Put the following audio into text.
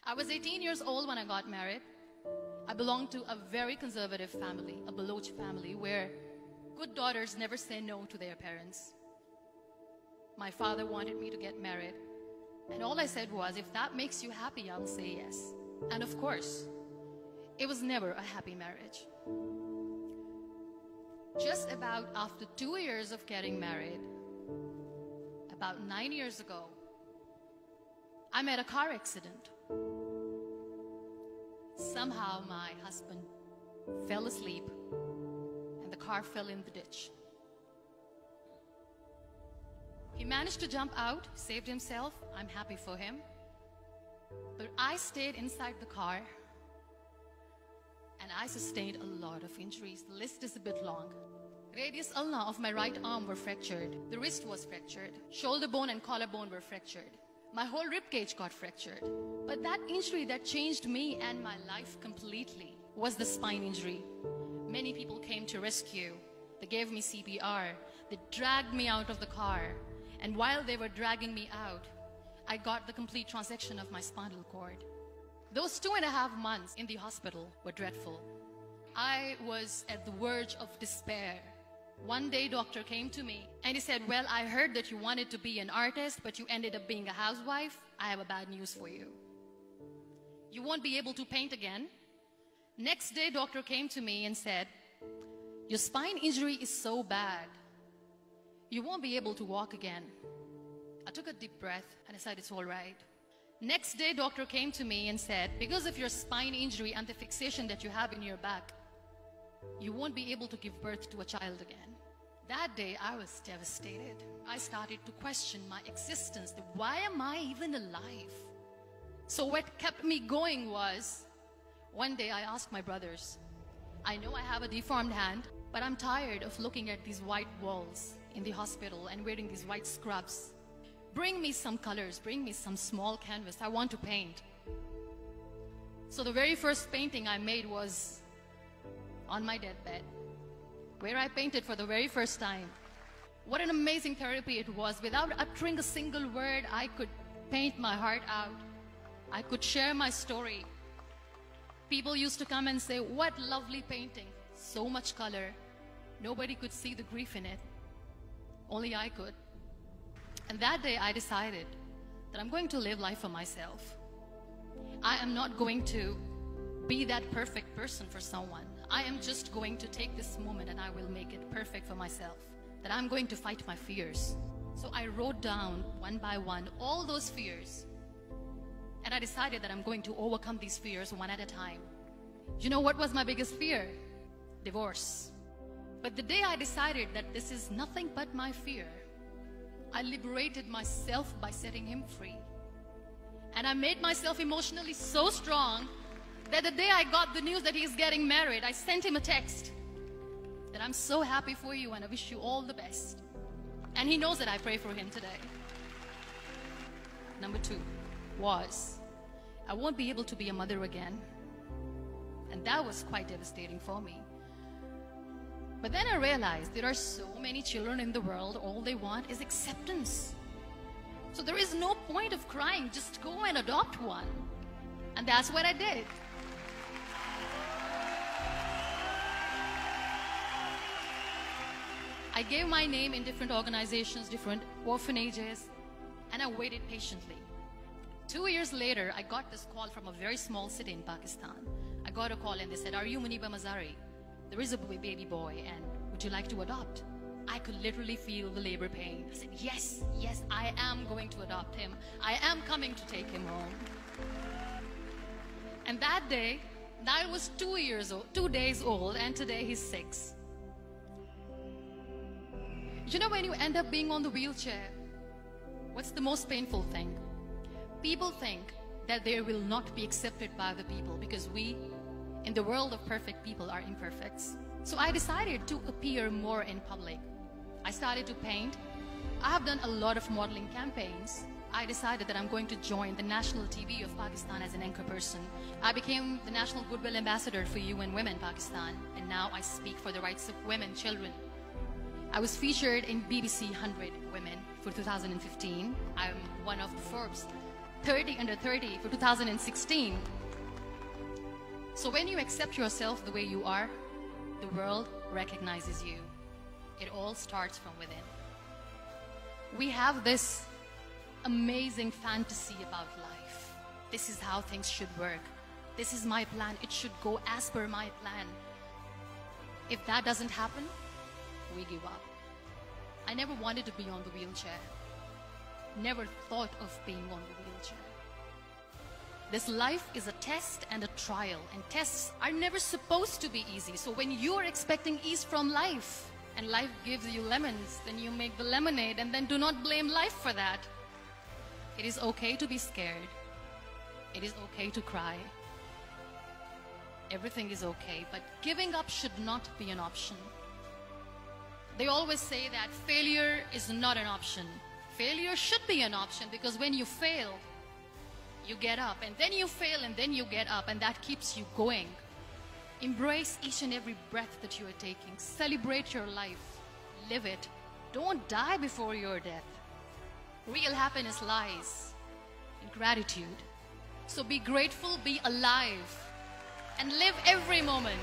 I was 18 years old when I got married. I belonged to a very conservative family, a Baloch family, where good daughters never say no to their parents. My father wanted me to get married, and all I said was, if that makes you happy, I'll say yes. And of course, it was never a happy marriage. Just about after 2 years of getting married, about 9 years ago, I met a car accident. Somehow my husband fell asleep and the car fell in the ditch. He managed to jump out, saved himself. I'm happy for him. But I stayed inside the car and I sustained a lot of injuries. The list is a bit long. Radius ulna of my right arm were fractured. The wrist was fractured. Shoulder bone and collarbone were fractured. My whole rib cage got fractured. But that injury that changed me and my life completely was the spine injury. Many people came to rescue. They gave me CPR. They dragged me out of the car. And while they were dragging me out, I got the complete transection of my spinal cord. Those 2.5 months in the hospital were dreadful. I was at the verge of despair. One day, doctor came to me and he said, well, I heard that you wanted to be an artist, but you ended up being a housewife. I have a bad news for you. You won't be able to paint again. Next day, doctor came to me and said, your spine injury is so bad, you won't be able to walk again. I took a deep breath and I said, it's all right. Next day, doctor came to me and said, because of your spine injury and the fixation that you have in your back, you won't be able to give birth to a child again. That day, I was devastated. I started to question my existence. Why am I even alive? So what kept me going was, one day I asked my brothers, I know I have a deformed hand, but I'm tired of looking at these white walls in the hospital and wearing these white scrubs. Bring me some colors, bring me some small canvas. I want to paint. So the very first painting I made was on my deathbed, where I painted for the very first time. What an amazing therapy it was. Without uttering a single word, I could paint my heart out. I could share my story. People used to come and say, what lovely painting, so much color. Nobody could see the grief in it. Only I could. And that day I decided that I'm going to live life for myself. I am not going to be that perfect person for someone. I am just going to take this moment and I will make it perfect for myself. That I'm going to fight my fears. So I wrote down one by one all those fears. And I decided that I'm going to overcome these fears one at a time. You know what was my biggest fear? Divorce. But the day I decided that this is nothing but my fear, I liberated myself by setting him free. And I made myself emotionally so strong that the day I got the news that he's getting married, I sent him a text that I'm so happy for you and I wish you all the best. And he knows that I pray for him today. Number 2 was, I won't be able to be a mother again. And that was quite devastating for me. But then I realized there are so many children in the world, all they want is acceptance. So there is no point of crying, just go and adopt one. And that's what I did. I gave my name in different organizations, different orphanages, and I waited patiently. 2 years later, I got this call from a very small city in Pakistan. I got a call and they said, are you Muniba Mazari? There is a baby boy and would you like to adopt? I could literally feel the labor pain. I said, yes, yes, I am going to adopt him. I am coming to take him home. And that day, I was 2 days old, and today he's 6. You know, when you end up being on the wheelchair, what's the most painful thing? People think that they will not be accepted by the people because we, in the world of perfect people, are imperfects. So I decided to appear more in public. I started to paint. I have done a lot of modeling campaigns. I decided that I'm going to join the national TV of Pakistan as an anchor person. I became the National Goodwill Ambassador for UN Women Pakistan, and now I speak for the rights of women, children. I was featured in BBC 100 Women for 2015. I'm one of the Forbes 30 under 30 for 2016. So when you accept yourself the way you are, the world recognizes you. It all starts from within. We have this amazing fantasy about life. This is how things should work. This is my plan. It should go as per my plan. If that doesn't happen, we give up. I never wanted to be on the wheelchair. Never thought of being on the wheelchair. This life is a test and a trial, and tests are never supposed to be easy. So when you are expecting ease from life, and life gives you lemons, then you make the lemonade, and then do not blame life for that. It is okay to be scared. It is okay to cry. Everything is okay, but giving up should not be an option. They always say that failure is not an option. Failure should be an option, because when you fail, you get up, and then you fail, and then you get up, and that keeps you going. Embrace each and every breath that you are taking. Celebrate your life. Live it. Don't die before your death. Real happiness lies in gratitude. So be grateful, be alive, and live every moment.